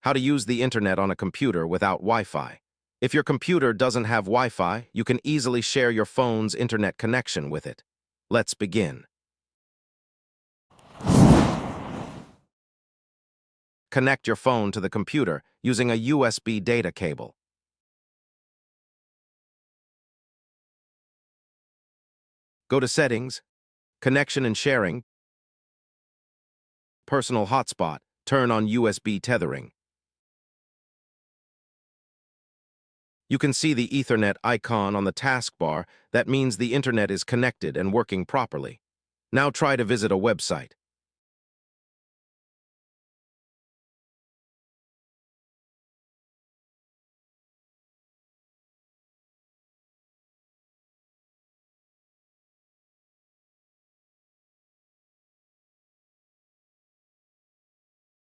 How to use the internet on a computer without Wi-Fi. If your computer doesn't have Wi-Fi, you can easily share your phone's internet connection with it. Let's begin. Connect your phone to the computer using a USB data cable. Go to Settings, Connection and Sharing, Personal Hotspot, turn on USB tethering. You can see the Ethernet icon on the taskbar. That means the internet is connected and working properly. Now try to visit a website.